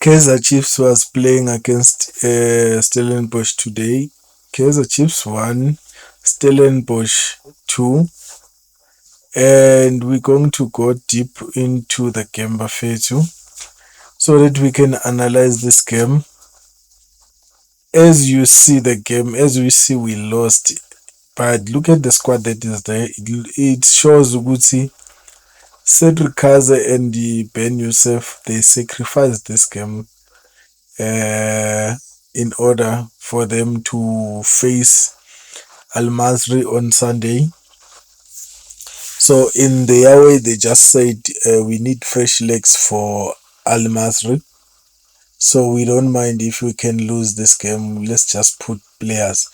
Kaizer Chiefs was playing against Stellenbosch today. Kaizer Chiefs won, Stellenbosch 2, and we're going to go deep into the game Bafethu so that we can analyze this game. As you see the game, as we see, we lost. But look at the squad that is there. It shows Uguti, Cedric Kaze and Ben Youssef, they sacrificed this game in order for them to face Al Masri on Sunday. So in their way, they just said we need fresh legs for Al Masri. So we don't mind if we can lose this game. Let's just put players.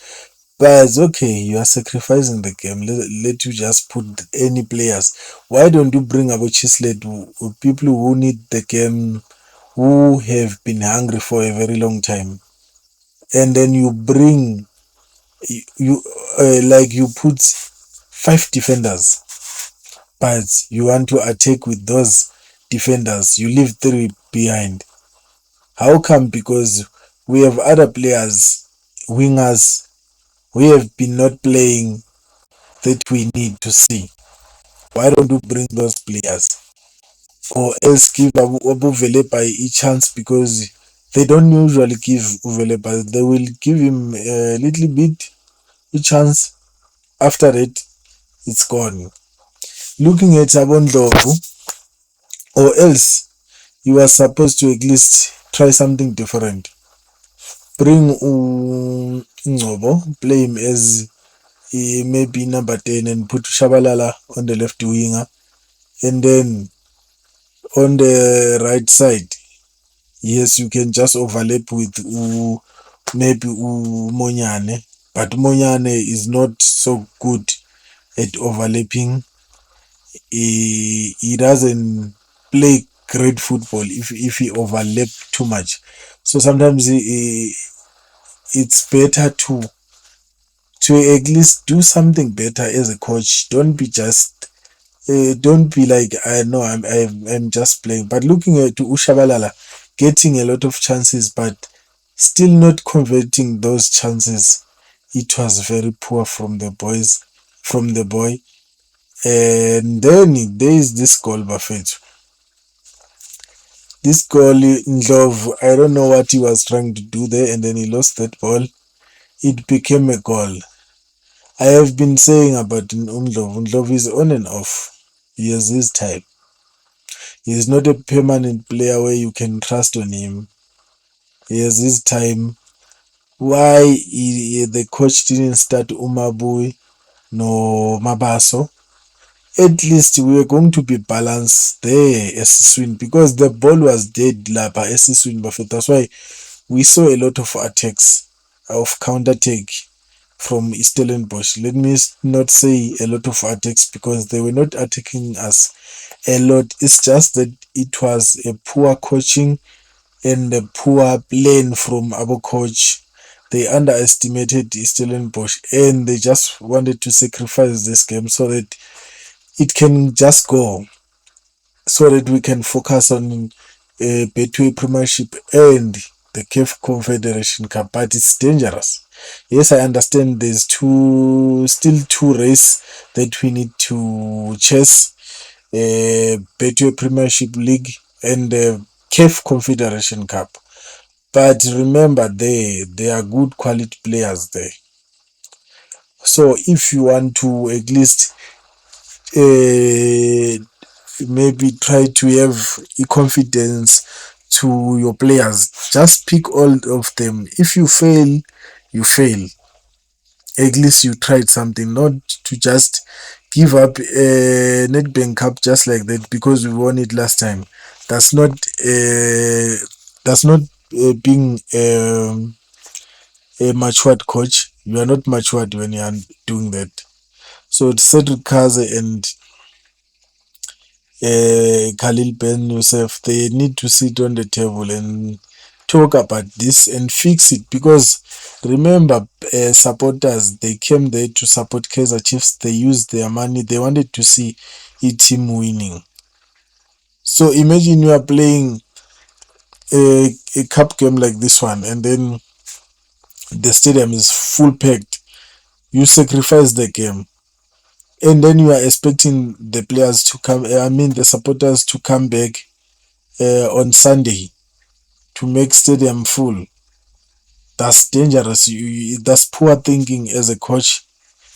But it's okay, you are sacrificing the game. Let you just put any players. Why don't you bring about Chislet, people who need the game, who have been hungry for a very long time, and then you bring you like you put five defenders, but you want to attack with those defenders. You leave three behind. How come? Because we have other players, wingers, we have been not playing that we need to see. Why don't you bring those players? Or else give Abu Velepa a chance because they don't usually give Velepa. They will give him a little bit a chance. After that, it's gone. Looking at Abondlovu, or else you are supposed to at least try something different. Bring Ngobo, play him as maybe number 10 and put Shabalala on the left winger. And then on the right side, yes, you can just overlap with maybe Monyane, but Monyane is not so good at overlapping. He doesn't play great football if he overlap too much. So sometimes it's better to at least do something better as a coach. Don't be just don't be like I know I'm just playing. But looking at Ushabalala getting a lot of chances, but still not converting those chances. It was very poor from the boy. And then there is this goal, Buffett. This goal, Ndlovu, I don't know what he was trying to do there, and then he lost that ball. It became a goal. I have been saying about Ndlovu. Ndlovu is on and off. He has his time. He is not a permanent player where you can trust on him. He has his time. Why the coach didn't start Umabui no Mabaso? At least we were going to be balanced there as swing because the ball was dead lapa as swing buffet. That's why we saw a lot of attacks of counter attack from Stellenbosch. Let me not say a lot of attacks because they were not attacking us a lot. It's just that it was a poor coaching and a poor plan from our coach. They underestimated Stellenbosch and they just wanted to sacrifice this game so that it can just go, so that we can focus on Betway Premiership and the CAF Confederation Cup. But it's dangerous. Yes, I understand there's still two races that we need to chase: Betway Premiership League and the CAF Confederation Cup. But remember, there are good quality players there. So if you want to at least maybe try to have a confidence to your players, just pick all of them. If you fail, you fail. At least you tried something, not to just give up a Nedbank Cup just like that because we won it last time. That's not being a matured coach. You are not matured when you are doing that. So Cedric Kaze and Khalil Ben Youssef, they need to sit on the table and talk about this and fix it because remember, supporters, they came there to support Kaizer Chiefs. They used their money. They wanted to see a team winning. So imagine you are playing a cup game like this one, and then the stadium is full packed, you sacrifice the game, and then you are expecting the players to come. I mean, the supporters to come back on Sunday to make stadium full. That's dangerous. That's poor thinking as a coach.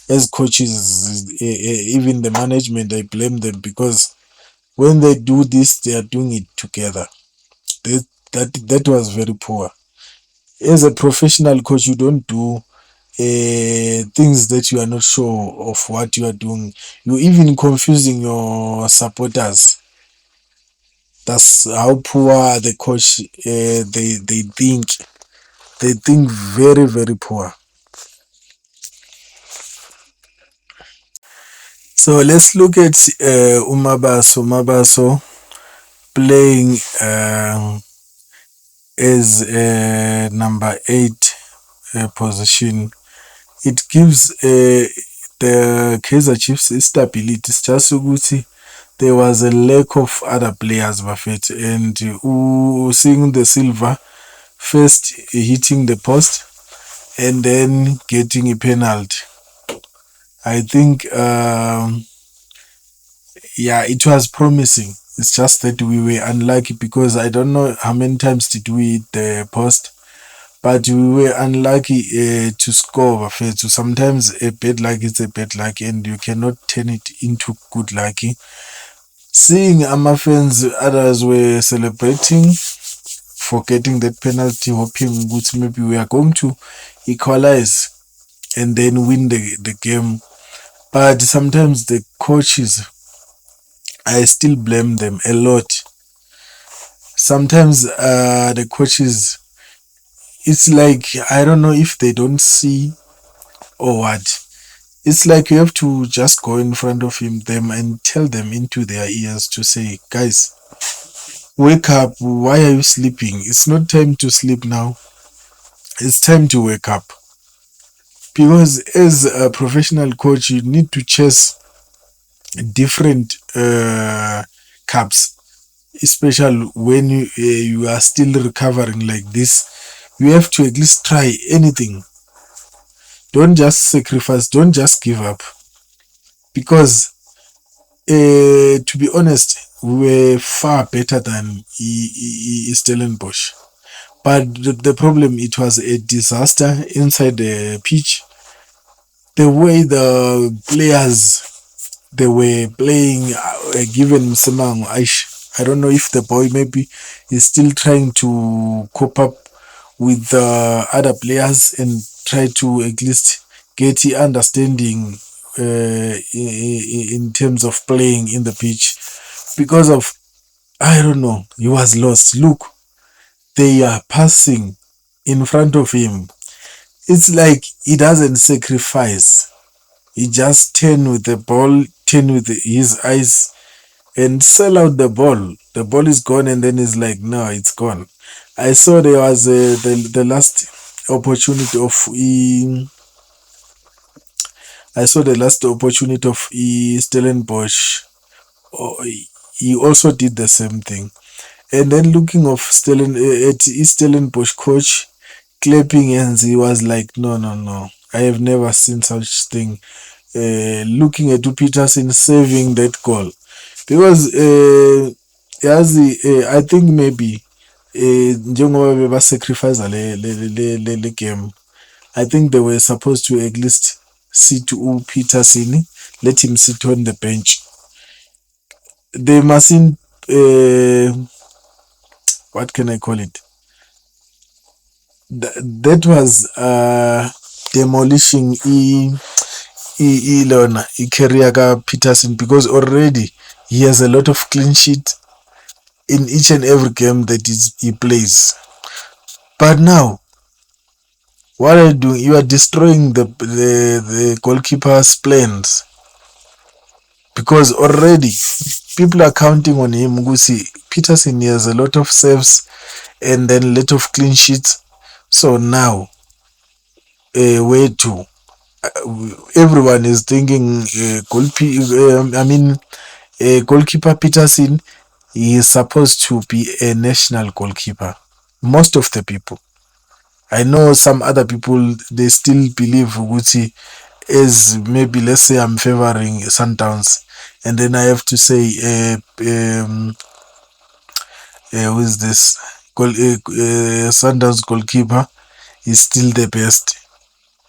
As coaches, even the management, I blame them because when they do this, they are doing it together. That was very poor. As a professional coach, you don't do things that you are not sure of what you are doing. You even confusing your supporters. That's how poor the coach. They think. They think very very poor. So let's look at Umabaso playing as number 8 position. It gives the Kaizer Chiefs stability. It's just ukuthi there was a lack of other players, Buffett, and seeing the Silver first hitting the post and then getting a penalty. I think, yeah, it was promising. It's just that we were unlucky because I don't know how many times did we hit the post, but we were unlucky to score. Buffett. So sometimes a bad luck is a bad luck, and you cannot turn it into good lucky. Seeing Ama fans, others were celebrating for getting that penalty, hoping that maybe we are going to equalize and then win the game. But sometimes the coaches, I still blame them a lot. Sometimes the coaches, it's like, I don't know if they don't see or what. It's like you have to just go in front of them and tell them into their ears to say, guys, wake up. Why are you sleeping? It's not time to sleep now. It's time to wake up. Because as a professional coach, you need to chase different cups, especially when you are still recovering like this. You have to at least try anything. Don't just sacrifice. Don't just give up. Because to be honest, we were far better than Stellenbosch. But the problem, it was a disaster inside the pitch. The way the players they were playing, given Msimang, I don't know if the boy maybe is still trying to cope up with the other players and try to at least get the understanding in terms of playing in the pitch. Because of, I don't know, he was lost. Look, they are passing in front of him. It's like he doesn't sacrifice. He just turn with the ball, turn with his eyes, and sell out the ball. The ball is gone, and then he's like, no, it's gone. I saw there was the last opportunity of I saw the last opportunity of Stellenbosch. Oh, he also did the same thing. And then looking of Stellenbosch coach clapping hands, he was like, no, no, no. I have never seen such thing. Looking at Peterson saving that goal. Because I think maybe njengoba bebasacrifice le game, I think they were supposed to at least sit Peterson, let him sit on the bench. They mustn't, what can I call it? That was demolishing career ka Peterson, because already he has a lot of clean sheet in each and every game that he plays. But now, what are you doing? You are destroying the goalkeeper's plans, because already people are counting on him. Gusi Peterson has a lot of saves and then a lot of clean sheets. So now, where to? Everyone is thinking goalkeeper Peterson, he is supposed to be a national goalkeeper. most of the people. I know some other people they still believe ukuthi, as maybe let's say I'm favoring Sundowns, and then I have to say, who is this? Sundowns goalkeeper is still the best.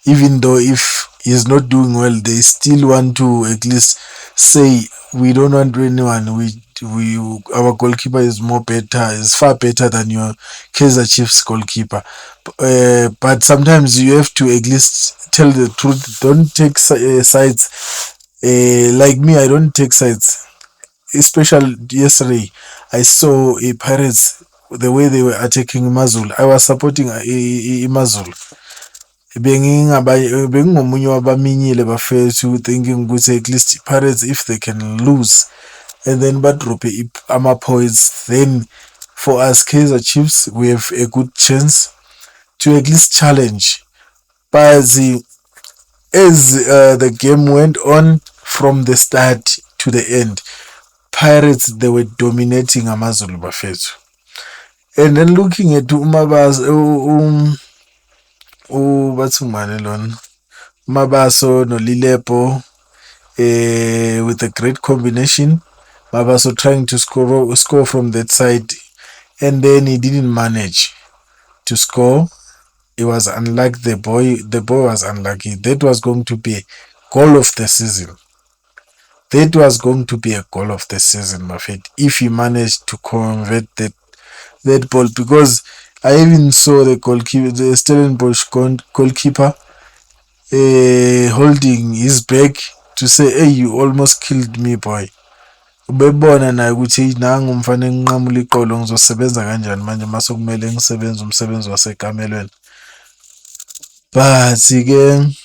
Even though if he's not doing well, they still want to at least say we don't want anyone. We our goalkeeper is more better, is far better than your Kaizer Chiefs goalkeeper. But sometimes you have to at least tell the truth. Don't take sides. Like me, I don't take sides. Especially yesterday, I saw a Pirates the way they were attacking Mazul. I was supporting Mazul. Bengingomunye wabaminyile bafethu thinking ukuthi at least Pirates if they can lose and then badrop ama-points, then for us Kaizer Chiefs we have a good chance to at least challenge. But as the game went on from the start to the end, Pirates they were dominating amaZulu bafethu. And then looking at bathi ngubani lona, Mabaso Nolilepo, with a great combination. Mabaso trying to score from that side, and then he didn't manage to score. It was unlike the boy. The boy was unlucky. That was going to be a goal of the season. That was going to be a goal of the season, my friend, if he managed to convert that ball. Because I even saw the goalkeeper, the Stellenbosch goalkeeper, holding his back to say, "Hey, you almost killed me, boy." Ubebona naye ukuthi nangu mfana enginqamula iqolo ngizosebenza kanjani manje mase kumele ngisebenze umsebenzi wasekamelweni. But again,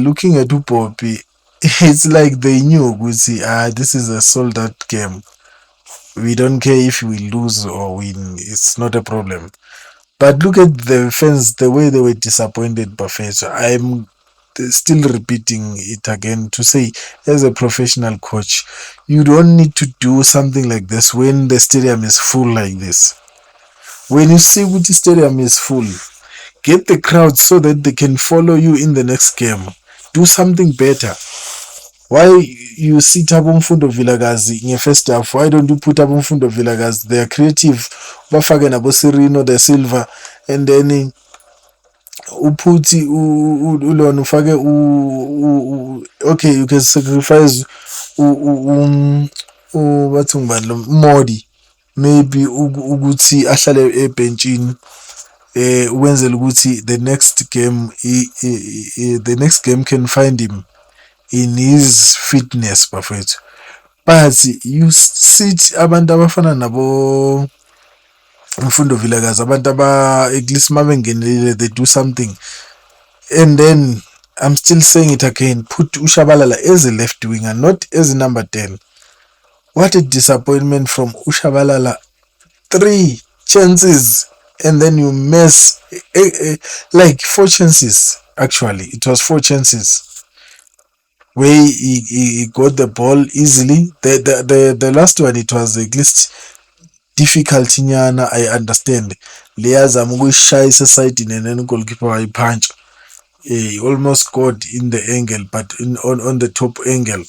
looking at uBobby, it's like they knew ukuthi this is a sold out game. We don't care if we lose or win. It's not a problem. But look at the fans, the way they were disappointed, Buffett. I'm still repeating it again to say, as a professional coach, you don't need to do something like this when the stadium is full like this. When you see which stadium is full, get the crowd so that they can follow you in the next game. Do something better. Why you see Thabo Mfundo Vilakazi in your first half? Why don't you put Thabo Mfundo Vilakazi? They are creative. Bafake nabo Sirino the Silva, and then uphuthi ulona ufake okay, you can sacrifice bathi ngibani lo Modi maybe ukuthi ahlale ebenchini ukwenzela ukuthi the next game can find him in his fitness bafethu. But you sit abantu abafana nabo Mfundo Vilakazi, abantu at least mabengenelile they do something. And then I'm still saying it again, put Ushabalala as a left winger, not as a number 10. What a disappointment from Ushabalala. 3 chances and then you miss like 4 chances. Actually, it was 4 chances where he got the ball easily. The last one, it was at least difficult nyana, I understand. Leyazama ukuyishayisa esayidini and then goalkeeper wayiphunch. He almost got in the angle, but on the top angle.